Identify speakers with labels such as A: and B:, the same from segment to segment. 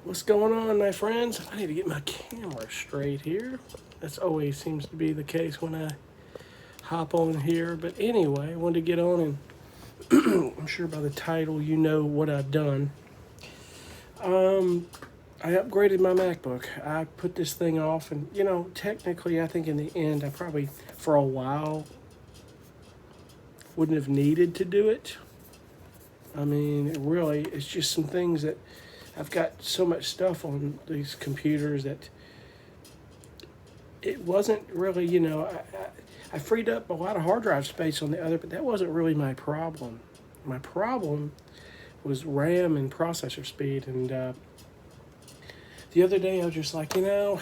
A: What's going on, my friends? I need to get my camera straight here. That's always seems to be the case when I hop on here. But anyway, I wanted to get on, and I'm sure by the title you know what I've done. I upgraded my MacBook. I put this thing off, and technically, I think in the end, I probably for a while wouldn't have needed to do it. I mean, it's just some things that I've got so much stuff on these computers that it wasn't really, I freed up a lot of hard drive space on the other, but that wasn't really my problem. My problem was RAM and processor speed. And the other day I was just like, let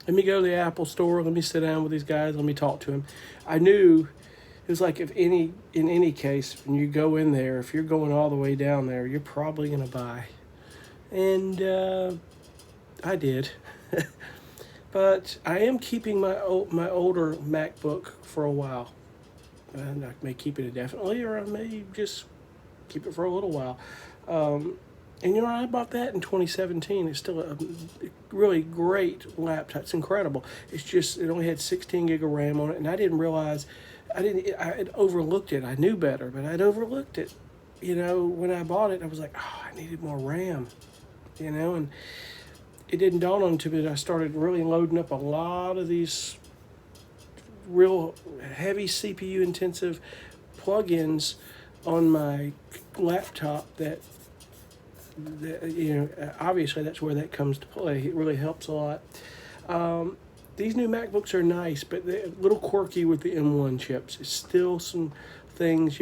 A: me go to the Apple store, let me sit down with these guys, let me talk to them. I knew it was like in any case, when you go in there, if you're going all the way down there, you're probably going to buy. And I did. But I am keeping my older MacBook for a while. And I may keep it indefinitely, or I may just keep it for a little while. And I bought that in 2017. It's still a really great laptop. It's incredible. It's just, it only had 16 gig of RAM on it, and I didn't realize, I had overlooked it. I knew better, but I'd overlooked it. When I bought it, I was like, oh, I needed more RAM. And it didn't dawn on me that I started really loading up a lot of these real heavy CPU intensive plugins on my laptop that obviously that's where that comes to play. It really helps a lot. These new MacBooks are nice, but they're a little quirky with the M1 chips. It's still some things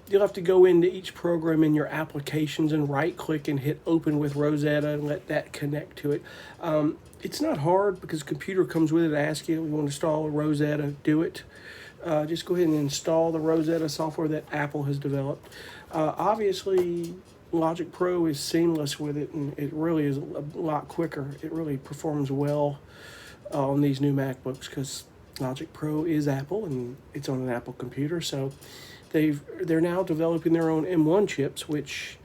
A: you'll have to go into each program in your applications and right click and hit open with Rosetta and let that connect to it. It's not hard because the computer comes with it. Ask you, want to install a Rosetta, do it. Just go ahead and install the Rosetta software that Apple has developed. Obviously, Logic Pro is seamless with it, and it really is a lot quicker. It really performs well on these new MacBooks because Logic Pro is Apple and it's on an Apple computer. So they're now developing their own M1 chips, which,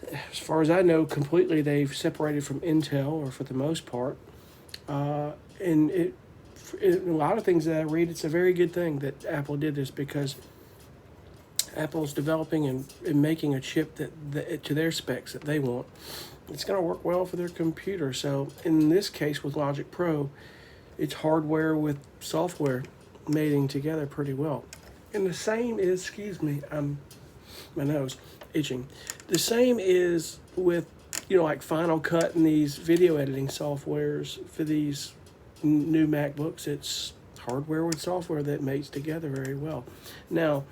A: as far as I know, completely they've separated from Intel, or for the most part. And a lot of things that I read, it's a very good thing that Apple did this because Apple's developing and making a chip that to their specs that they want. It's going to work well for their computer. So in this case with Logic Pro, it's hardware with software mating together pretty well. And the same is, my nose itching. The same is with, like Final Cut and these video editing softwares for these new MacBooks. It's hardware with software that mates together very well. Now,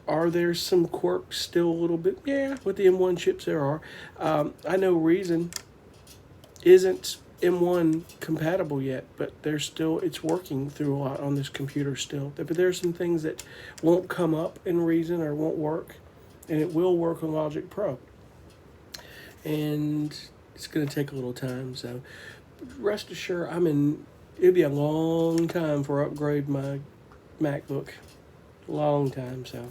A: are there some quirks still a little bit? Yeah, with the M1 chips there are. I know Reason isn't M1 compatible yet, but it's working through a lot on this computer still. But there's some things that won't come up in Reason or won't work, and it will work on Logic Pro. And it's going to take a little time, so rest assured, it'll be a long time before I upgrade my MacBook. Long time, so.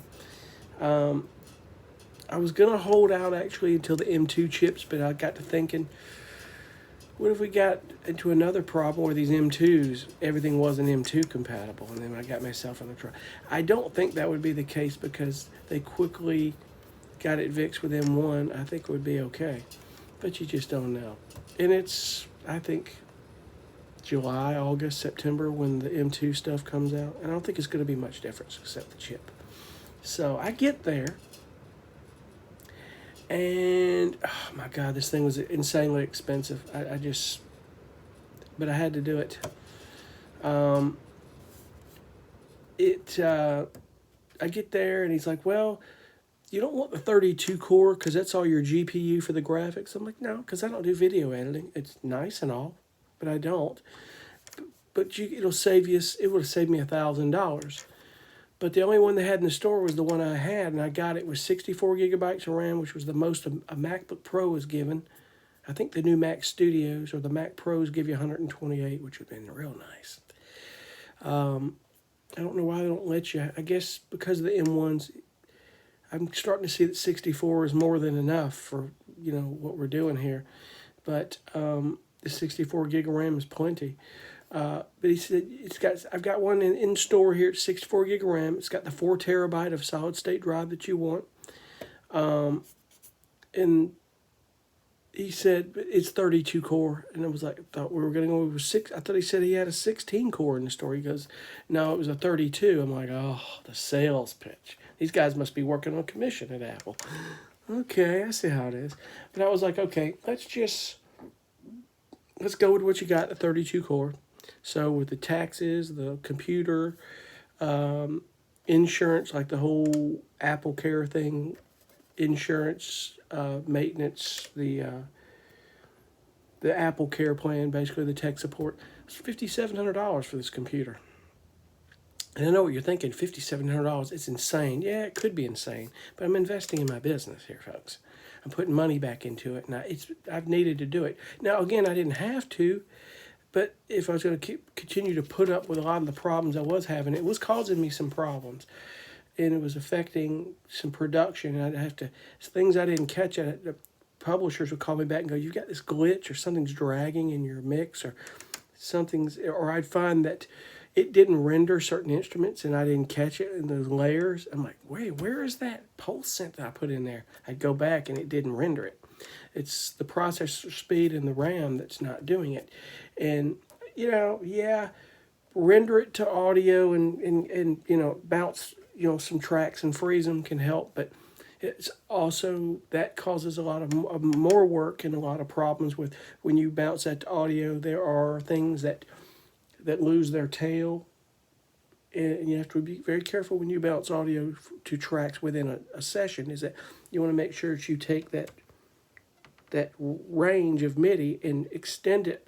A: I was going to hold out actually until the M2 chips, but I got to thinking, what if we got into another problem where these M2s, everything wasn't M2 compatible, and then I got myself in a trouble. I don't think that would be the case because they quickly got it fixed with M1. I think it would be okay, but you just don't know. And it's, I think, July, August, September when the M2 stuff comes out. And I don't think it's going to be much difference except the chip. So I get there. And, oh my God, this thing was insanely expensive. But I had to do it. I get there and he's like, well, you don't want the 32 core because that's all your GPU for the graphics. I'm like, no, because I don't do video editing. It's nice and all, but I don't. But it would have saved me $1,000. But the only one they had in the store was the one I had, and I got it with 64 gigabytes of RAM, which was the most a MacBook Pro was given. I think the new Mac Studios or the Mac Pros give you 128, which would have been real nice. I don't know why they don't let you. I guess because of the M1s, I'm starting to see that 64 is more than enough for what we're doing here. But the 64 gig of RAM is plenty. But he said I've got one in store here. It's 64 gig of RAM. It's got the 4 terabyte of solid state drive that you want. And he said it's 32 core, and I was like, I thought we were going to go over 6. I thought he said he had a 16 core in the store. He goes, no, it was a 32. I'm like, oh, the sales pitch. These guys must be working on commission at Apple. Okay, I see how it is. But I was like, okay, let's go with what you got, the 32 core. So with the taxes, the computer, insurance, like the whole Apple Care thing, insurance, maintenance, the Apple Care plan, basically the tech support. It's $5,700 for this computer. And I know what you're thinking, $5,700, it's insane. Yeah, it could be insane, but I'm investing in my business here, folks. I'm putting money back into it, and I've needed to do it. Now, again, I didn't have to, but if I was going to continue to put up with a lot of the problems I was having, it was causing me some problems, and it was affecting some production. And I'd have to, things I didn't catch, the publishers would call me back and go, you've got this glitch, or something's dragging in your mix, or or I'd find that it didn't render certain instruments and I didn't catch it in those layers. I'm like, wait, where is that pulse synth that I put in there? I'd go back and it didn't render it. It's the processor speed and the RAM that's not doing it. And, render it to audio and bounce, some tracks and freeze them can help. But it's also, that causes a lot of more work and a lot of problems with when you bounce that to audio. There are things that lose their tail, and you have to be very careful when you bounce audio to tracks within a session, is that you want to make sure that you take that range of MIDI and extend it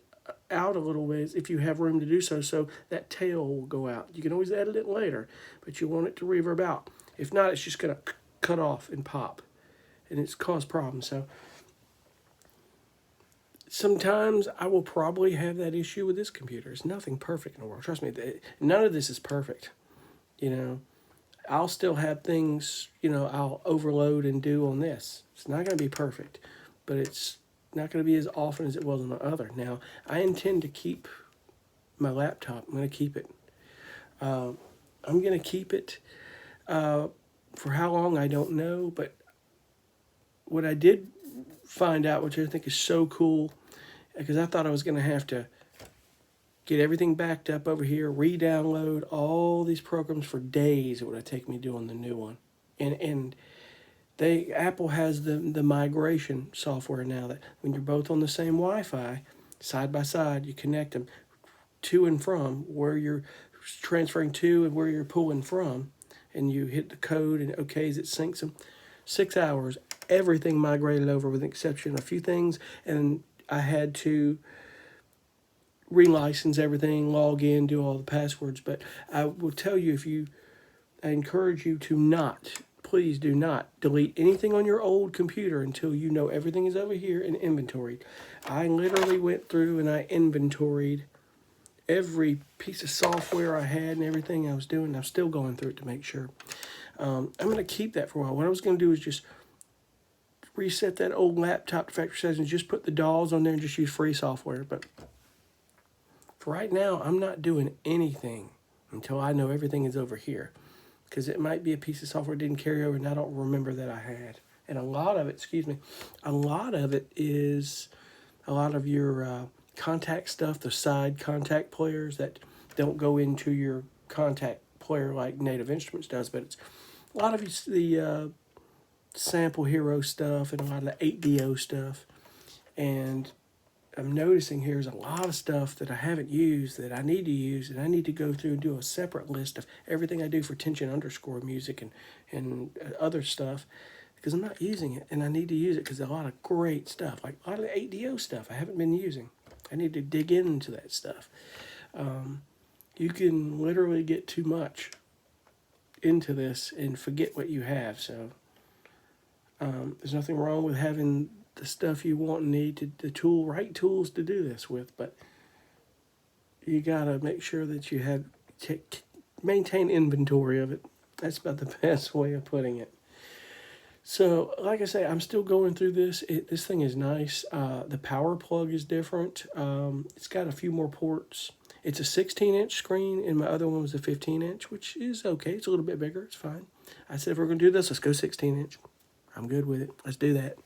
A: out a little ways if you have room to do so that tail will go out. You can always edit it later, but you want it to reverb out. If not, it's just going to cut off and pop, and it's caused problems. So sometimes I will probably have that issue with this computer. It's nothing perfect in the world. Trust me, none of this is perfect. I'll still have things, I'll overload and do on this. It's not going to be perfect, but it's not going to be as often as it was on the other. Now, I intend to keep my laptop. I'm going to keep it. I'm going to keep it for how long, I don't know, but what I did find out, which I think is so cool, because I thought I was going to have to get everything backed up over here, re-download all these programs for days. It would have taken me doing the new one. And Apple has the migration software now that when you're both on the same Wi-Fi, side by side, you connect them to and from where you're transferring to and where you're pulling from, and you hit the code and okays, it syncs them. 6 hours, everything migrated over with the exception of a few things, and I had to relicense everything, log in, do all the passwords. But I will tell you, I encourage you to please do not delete anything on your old computer until you know everything is over here and inventoried. I literally went through and I inventoried every piece of software I had and everything I was doing. I'm still going through it to make sure. I'm going to keep that for a while. What I was going to do is just reset that old laptop to factory settings, just put the DAWs on there and just use free software. But for right now, I'm not doing anything until I know everything is over here, because it might be a piece of software that didn't carry over and I don't remember that I had. And a lot of it is a lot of your contact stuff, the side contact players that don't go into your contact player like Native Instruments does, but it's a lot of the Sample Hero stuff and a lot of the 8DO stuff. And I'm noticing here's a lot of stuff that I haven't used that I need to use, and I need to go through and do a separate list of everything I do for tension_music and other stuff, because I'm not using it, and I need to use it because there's a lot of great stuff, like a lot of the 8DO stuff I haven't been using. I need to dig into that stuff. You can literally get too much into this and forget what you have, so there's nothing wrong with having the stuff you want and need, right tools to do this with, but you gotta make sure that you have maintain inventory of it. That's about the best way of putting it. So, like I say, I'm still going through this. This thing is nice. The power plug is different. It's got a few more ports. It's a 16-inch screen, and my other one was a 15-inch, which is okay. It's a little bit bigger. It's fine. I said, if we're going to do this, let's go 16-inch. I'm good with it. Let's do that.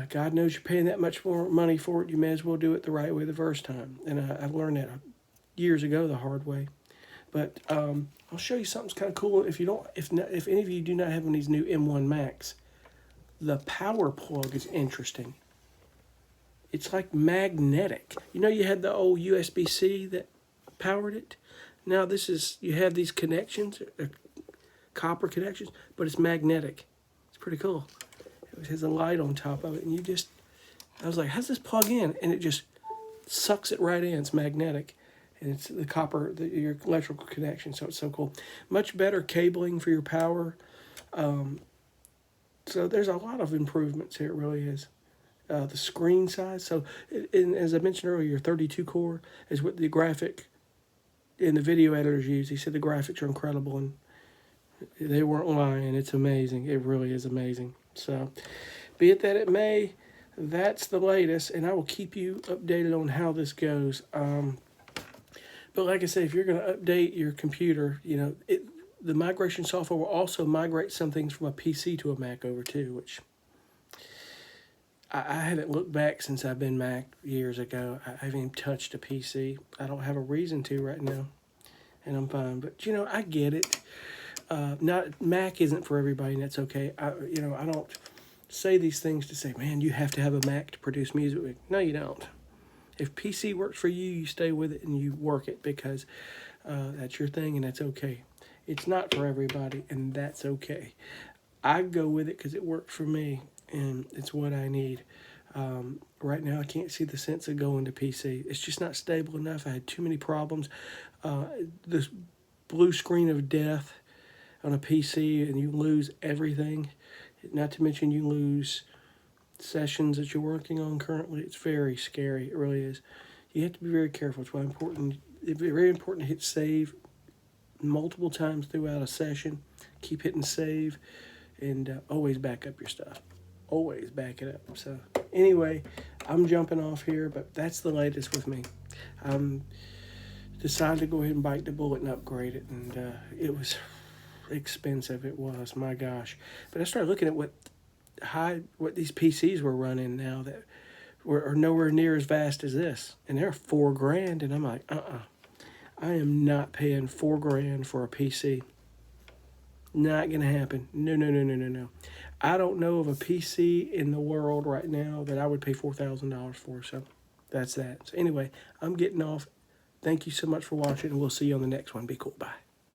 A: God knows you're paying that much more money for it. You may as well do it the right way the first time. And I learned that years ago the hard way. But I'll show you something kind of cool. If you don't, if any of you do not have one of these new M1 Macs, the power plug is interesting. It's like magnetic. You know, you had the old USB-C that powered it. Now this is, you have these connections, copper connections, but it's magnetic. It's pretty cool. It has a light on top of it, and I was like, how's this plug in? And it just sucks it right in. It's magnetic. And it's the copper, your electrical connection, so it's so cool. Much better cabling for your power. So there's a lot of improvements here, it really is. The screen size, so as I mentioned earlier, 32 core is what the graphic and the video editors use. He said the graphics are incredible, and they weren't lying. It's amazing. It really is amazing. So be it that it may, that's the latest, and I will keep you updated on how this goes. But like I say, if you're going to update your computer, you know, the migration software will also migrate some things from a PC to a Mac over too, which I haven't looked back since I've been Mac years ago. I haven't even touched a PC. I don't have a reason to right now, and I'm fine. But, you know, I get it. Mac isn't for everybody, and that's okay. I don't say these things to say, man, you have to have a Mac to produce music with. No, you don't. If PC works for you, you stay with it and you work it because that's your thing and that's okay. It's not for everybody, and that's okay. I go with it because it works for me, and it's what I need. Right now, I can't see the sense of going to PC. It's just not stable enough. I had too many problems. This blue screen of death on a PC, and you lose everything. Not to mention you lose sessions that you're working on currently. It's very scary. It really is. You have to be very careful. It's why it's very important to hit save multiple times throughout a session. Keep hitting save, and always back up your stuff. Always back it up. So anyway, I'm jumping off here, but that's the latest with me. Decided to go ahead and bite the bullet and upgrade it, and it was expensive. It was, my gosh. But I started looking at what these PCs were running now that are nowhere near as vast as this, and they're $4,000, and I'm like, I am not paying $4,000 for a PC. Not gonna happen. No. I don't know of a PC in the world right now that I would pay $4,000 for. So that's that. So anyway, I'm getting off. Thank you so much for watching, and we'll see you on the next one. Be cool. Bye.